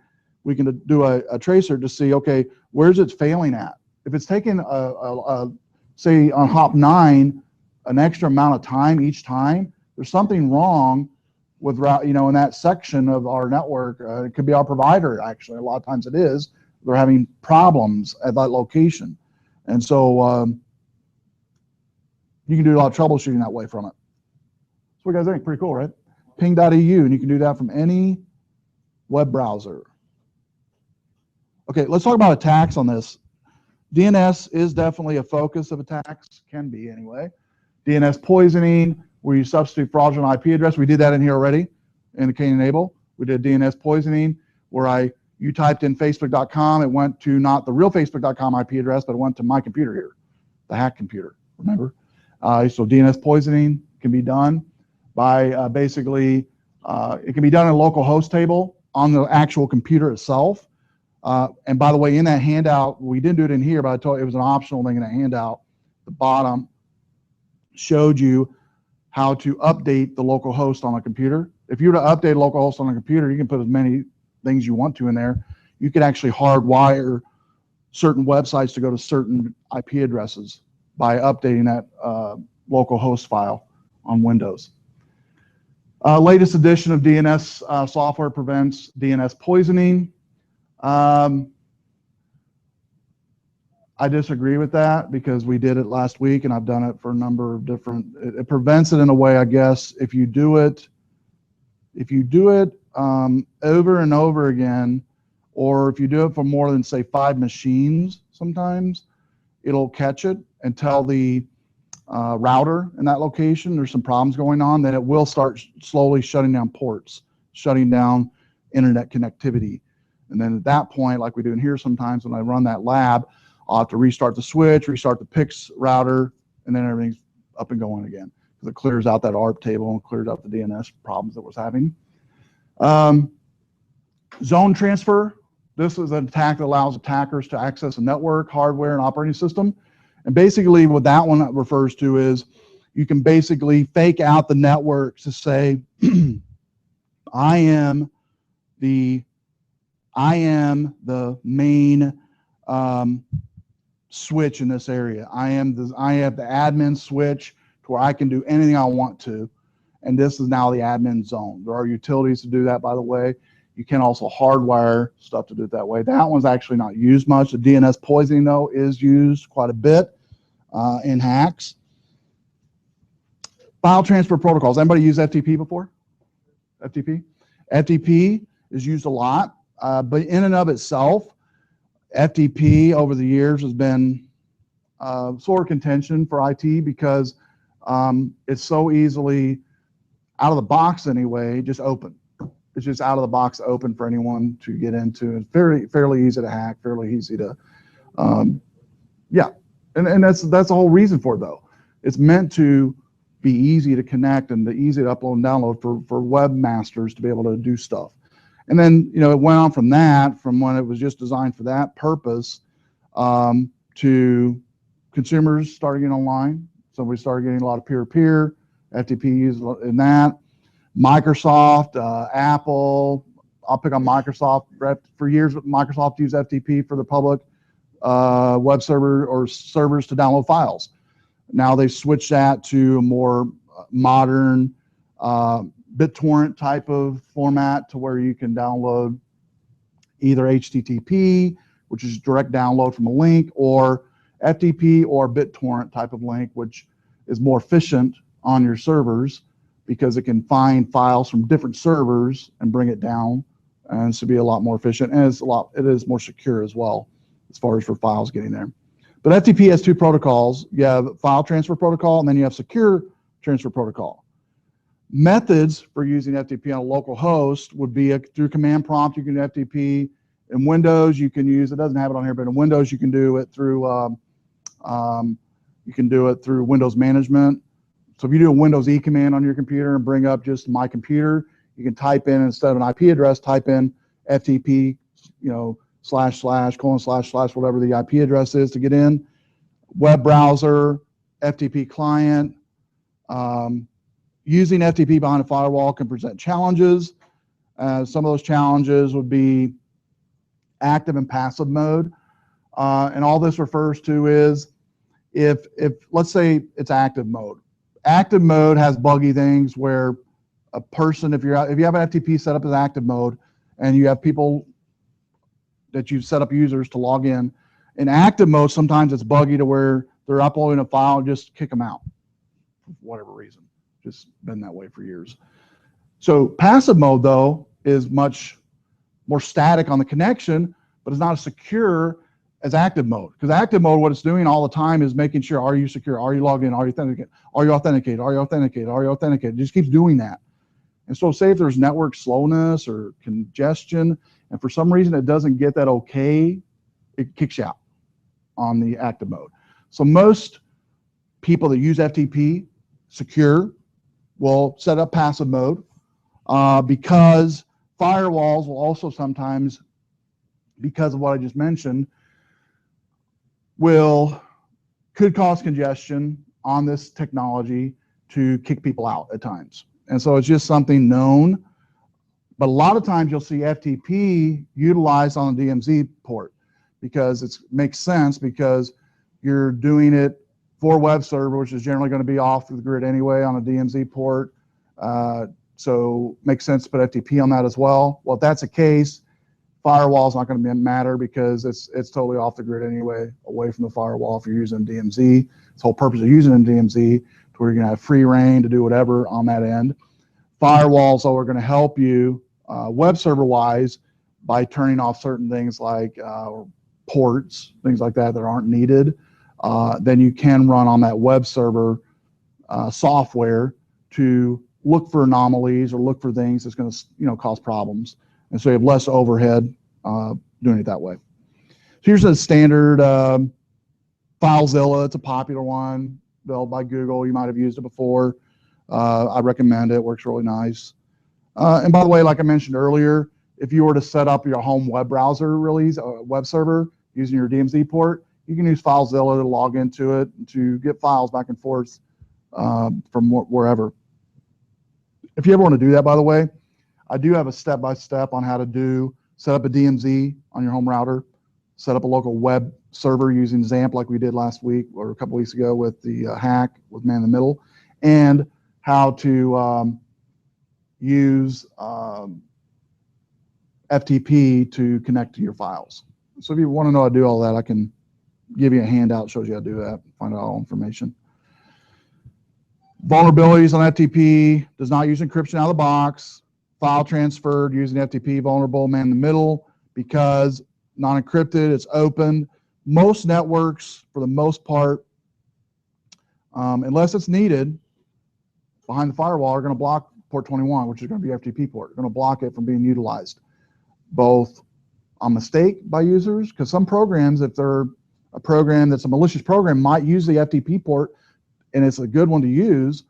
we can do a tracer to see, okay, where's it failing at? If it's taking, say, on hop 9, an extra amount of time each time, there's something wrong with, in that section of our network. It could be our provider, actually. A lot of times it is. They're having problems at that location. And so you can do a lot of troubleshooting that way from it. So what do you guys think? Pretty cool, right? Ping.eu, and you can do that from any web browser. Okay, let's talk about attacks on this. DNS is definitely a focus of attacks, can be anyway. DNS poisoning, where you substitute fraudulent IP address. We did that in here already in the Kane Enable. We did DNS poisoning, where you typed in facebook.com, it went to not the real facebook.com IP address, but it went to my computer here, the hack computer, remember? So DNS poisoning can be done by basically, it can be done in a local host table on the actual computer itself. And by the way, in that handout, we didn't do it in here, but I told you it was an optional thing in that handout. The bottom showed you how to update the local host on a computer. If you were to update a local host on a computer, you can put as many things you want to in there. You could actually hardwire certain websites to go to certain IP addresses by updating that local host file on Windows. Latest edition of DNS software prevents DNS poisoning. I disagree with that because we did it last week and I've done it for a number of different, it prevents it in a way, I guess, if you do it over and over again, or if you do it for more than say 5 machines, sometimes it'll catch it and tell the router in that location there's some problems going on, then it will start slowly shutting down ports, shutting down internet connectivity. And then at that point, like we do in here sometimes when I run that lab, I'll have to restart the switch, restart the PIX router, and then everything's up and going again. Because it clears out that ARP table and clears out the DNS problems that was having. Zone transfer. This is an attack that allows attackers to access a network, hardware, and operating system. And basically what that one refers to is you can basically fake out the network to say, I am the main switch in this area. I have the admin switch to where I can do anything I want to. And this is now the admin zone. There are utilities to do that, by the way. You can also hardwire stuff to do it that way. That one's actually not used much. The DNS poisoning, though, is used quite a bit in hacks. File transfer protocols. Anybody use FTP before? FTP? FTP is used a lot, but in and of itself, FTP over the years has been sort of contention for IT because it's so easily, out of the box anyway, just open. It's just out of the box open for anyone to get into. It's fairly easy to hack, fairly easy to, yeah. And that's the whole reason for it, though. It's meant to be easy to connect and easy to upload and download for webmasters to be able to do stuff. And then, you know, it went on from that, from when it was just designed for that purpose, to consumers started getting online. So we started getting a lot of peer-to-peer, FTP used in that. Microsoft, Apple, I'll pick on Microsoft. For years, Microsoft used FTP for the public web server or servers to download files. Now they've switched that to a more modern BitTorrent type of format to where you can download either HTTP, which is direct download from a link, or FTP or BitTorrent type of link, which is more efficient on your servers because it can find files from different servers and bring it down, and so be a lot more efficient, and it is more secure as well as far as for files getting there. But FTP has two protocols. You have file transfer protocol, and then you have secure transfer protocol. Methods for using FTP on a local host would be through command prompt. You can do FTP. In Windows, you can use, it doesn't have it on here, but in Windows, you can do it through Windows Management. So if you do a Windows E command on your computer and bring up just my computer, you can type in, instead of an IP address, type in FTP, you know, / / whatever the IP address is to get in. Web browser, FTP client. Using FTP behind a firewall can present challenges. Some of those challenges would be active and passive mode. And all this refers to is if let's say it's active mode. Active mode has buggy things where a person, if you have an FTP set up as active mode and you have people that you've set up users to log in active mode, sometimes it's buggy to where they're uploading a file and just kick them out for whatever reason. Just been that way for years. So passive mode, though, is much more static on the connection, but it's not as secure as active mode. Because active mode, what it's doing all the time is making sure, are you secure? Are you logged in? Are you authenticated? Are you authenticated? Are you authenticated? Are you authenticated? It just keeps doing that. And so say if there's network slowness or congestion, and for some reason it doesn't get that okay, it kicks you out on the active mode. So most people that use FTP secure will set up passive mode because firewalls will also sometimes, because of what I just mentioned, could cause congestion on this technology to kick people out at times. And so it's just something known. But a lot of times you'll see FTP utilized on a DMZ port because it makes sense, because you're doing it for web server, which is generally going to be off the grid anyway on a DMZ port. So makes sense to put FTP on that as well. Well, if that's the case, firewall is not going to matter because it's totally off the grid anyway, away from the firewall if you're using DMZ. It's the whole purpose of using DMZ to where you're going to have free reign to do whatever on that end. Firewalls are going to help you web server wise by turning off certain things like ports, things like that aren't needed. Then you can run on that web server software to look for anomalies or look for things that's going to cause problems. And so you have less overhead doing it that way. So here's a standard FileZilla. It's a popular one built by Google. You might have used it before. I recommend it. It works really nice. And by the way, like I mentioned earlier, if you were to set up your home web browser release, web server using your DMZ port, you can use FileZilla to log into it to get files back and forth from wherever. If you ever want to do that, by the way, I do have a step-by-step on how to set up a DMZ on your home router, set up a local web server using XAMPP like we did last week or a couple weeks ago with the hack with Man in the Middle, and how to use FTP to connect to your files. So if you want to know how to do all that, I can give you a handout that shows you how to do that, find out all information. Vulnerabilities on FTP, does not use encryption out of the box. File transferred using FTP, vulnerable, man in the middle, because non-encrypted, it's open. Most networks, for the most part, unless it's needed, behind the firewall are going to block port 21, which is going to be FTP port. You're going to block it from being utilized, both on mistake by users, because some programs, if they're a program that's a malicious program, might use the FTP port, and it's a good one to use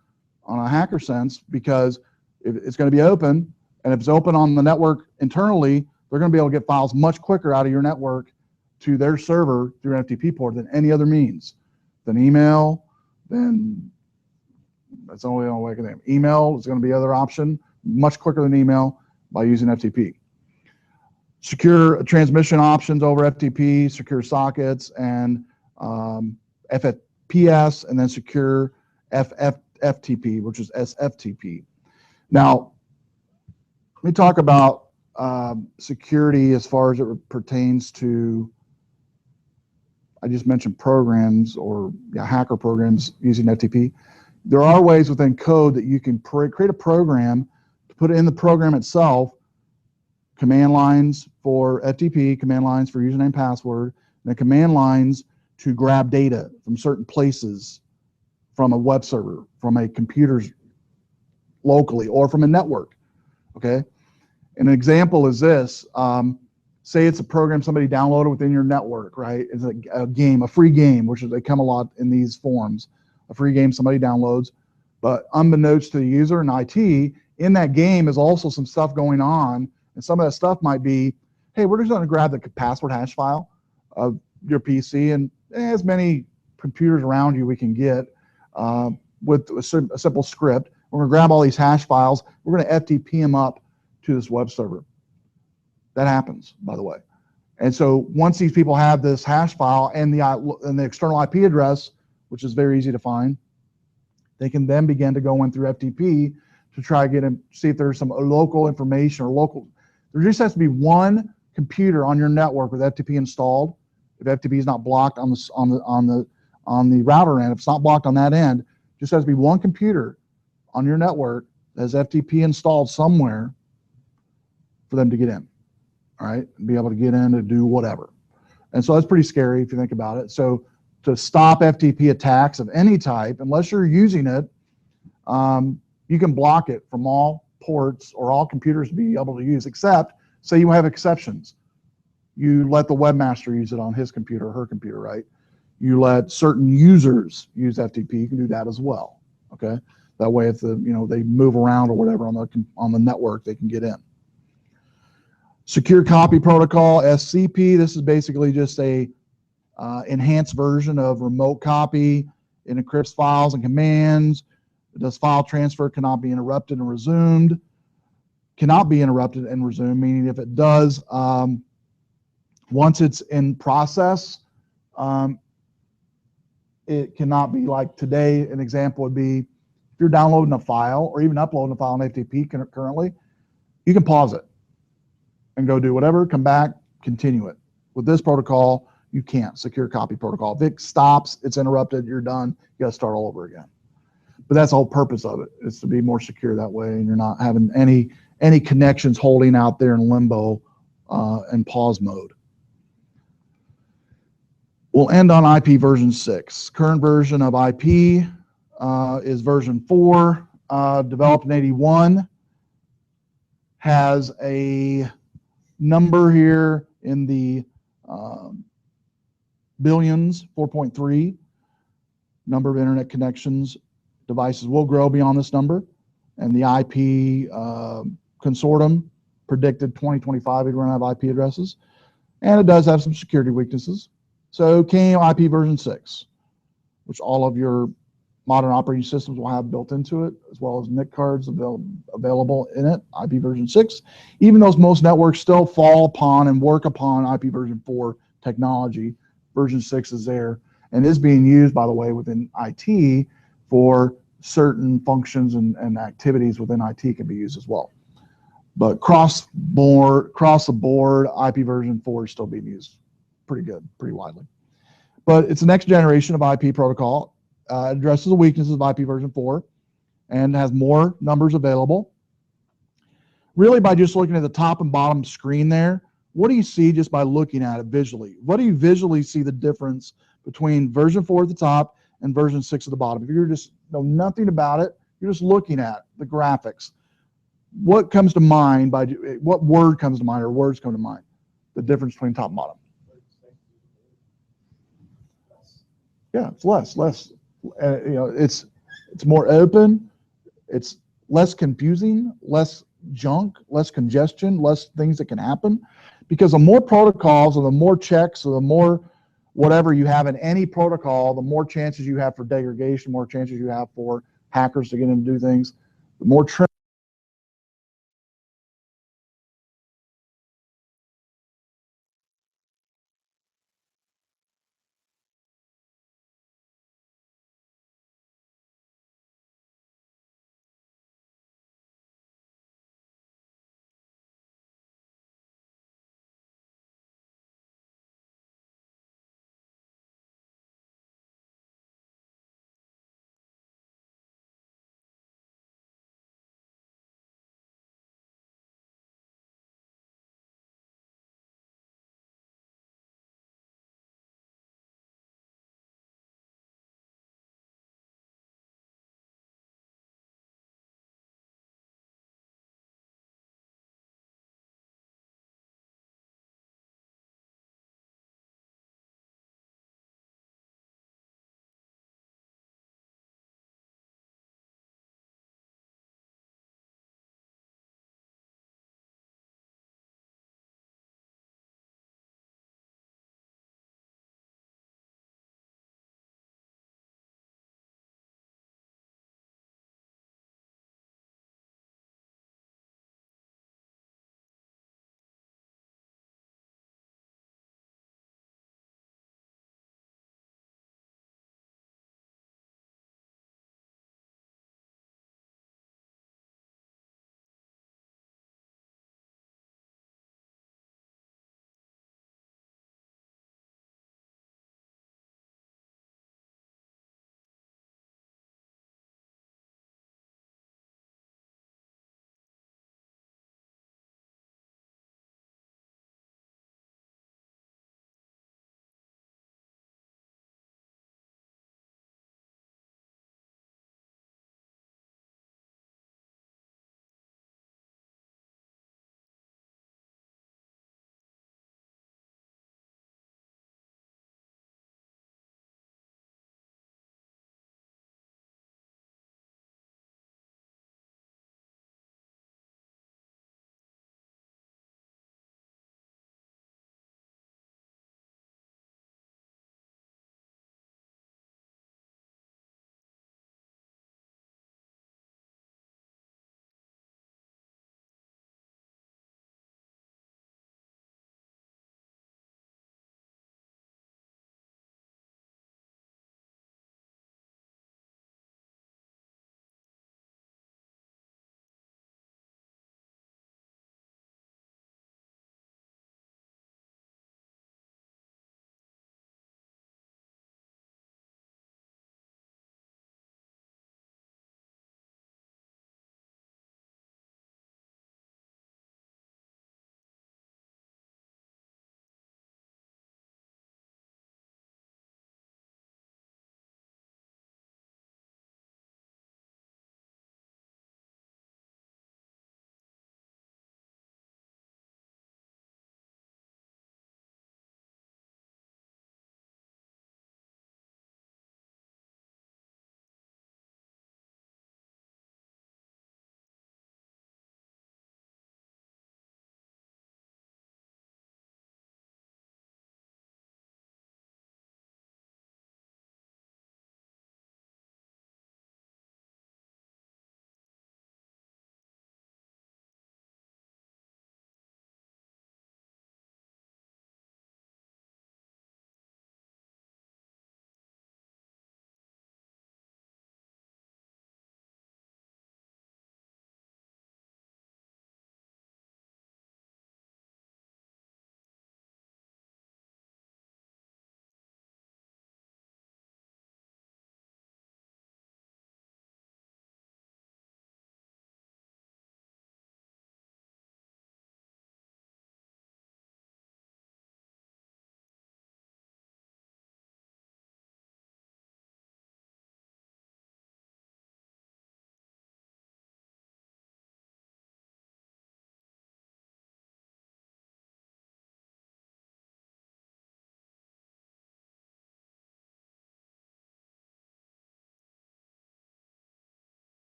on a hacker sense, because it's going to be open, and if it's open on the network internally, they're going to be able to get files much quicker out of your network to their server through an FTP port than any other means, than email, then that's the only way I can think. Email is going to be the other option, much quicker than email by using FTP. Secure transmission options over FTP, secure sockets, and FFPS, and then secure FTP, which is SFTP. Now, let me talk about security as far as it pertains to, I just mentioned programs or hacker programs using FTP. There are ways within code that you can create a program to put it in the program itself, command lines for FTP, command lines for username and password, and then command lines to grab data from certain places, from a web server, from a computer locally, or from a network, okay? An example is this. Say it's a program somebody downloaded within your network, right? It's a game, a free game, which is, they come a lot in these forms. A free game somebody downloads, but unbeknownst to the user and IT, in that game is also some stuff going on, and some of that stuff might be, hey, we're just going to grab the password hash file of your PC, and as many computers around you we can get with a simple script. We're going to grab all these hash files. We're going to FTP them up to this web server. That happens, by the way. And so once these people have this hash file and the external IP address, which is very easy to find, they can then begin to go in through FTP to try to get in, see if there's some local information or local. There just has to be one computer on your network with FTP installed. If FTP is not blocked on the router end, if it's not blocked on that end, just has to be one computer on your network that has FTP installed somewhere for them to get in, all right, and be able to get in to do whatever. And so that's pretty scary if you think about it. So to stop FTP attacks of any type, unless you're using it, you can block it from all ports or all computers to be able to use, except, say you have exceptions. You let the webmaster use it on his computer or her computer, right? You let certain users use FTP, you can do that as well, okay? That way if they move around or whatever on the network, they can get in. Secure Copy Protocol, SCP, this is basically just a enhanced version of remote copy. It encrypts files and commands. It does file transfer, cannot be interrupted and resumed. Cannot be interrupted and resumed, meaning if it does, once it's in process, it cannot be like today. An example would be if you're downloading a file or even uploading a file on FTP currently, you can pause it and go do whatever, come back, continue it. With this protocol, you can't. Secure Copy Protocol. If it stops, it's interrupted, you're done, you got to start all over again. But that's the whole purpose of it, is to be more secure that way, and you're not having any connections holding out there in limbo and pause mode. We'll end on IP version 6. Current version of IP is version 4, developed in 81. Has a number here in the billions, 4.3. Number of internet connections. Devices will grow beyond this number. And the IP consortium predicted 2025 we're going to have IP addresses. And it does have some security weaknesses. So came IP version 6, which all of your modern operating systems will have built into it, as well as NIC cards available in it, IP version 6. Even though most networks still fall upon and work upon IP version 4 technology, version 6 is there and is being used, by the way, within IT for certain functions and activities within IT can be used as well. But across the board, IP version 4 is still being used pretty good, pretty widely. But it's the next generation of IP protocol. Addresses the weaknesses of IP version 4 and has more numbers available. Really, by just looking at the top and bottom screen there, what do you see just by looking at it visually? What do you visually see the difference between version 4 at the top and version 6 at the bottom? If you just know nothing about it, you're just looking at the graphics. what comes to mind what word comes to mind or words come to mind? The difference between top and bottom. Yeah, it's less. It's more open. It's less confusing, less junk, less congestion, less things that can happen. Because the more protocols or the more checks or the more whatever you have in any protocol, the more chances you have for degradation, more chances you have for hackers to get in and do things. The more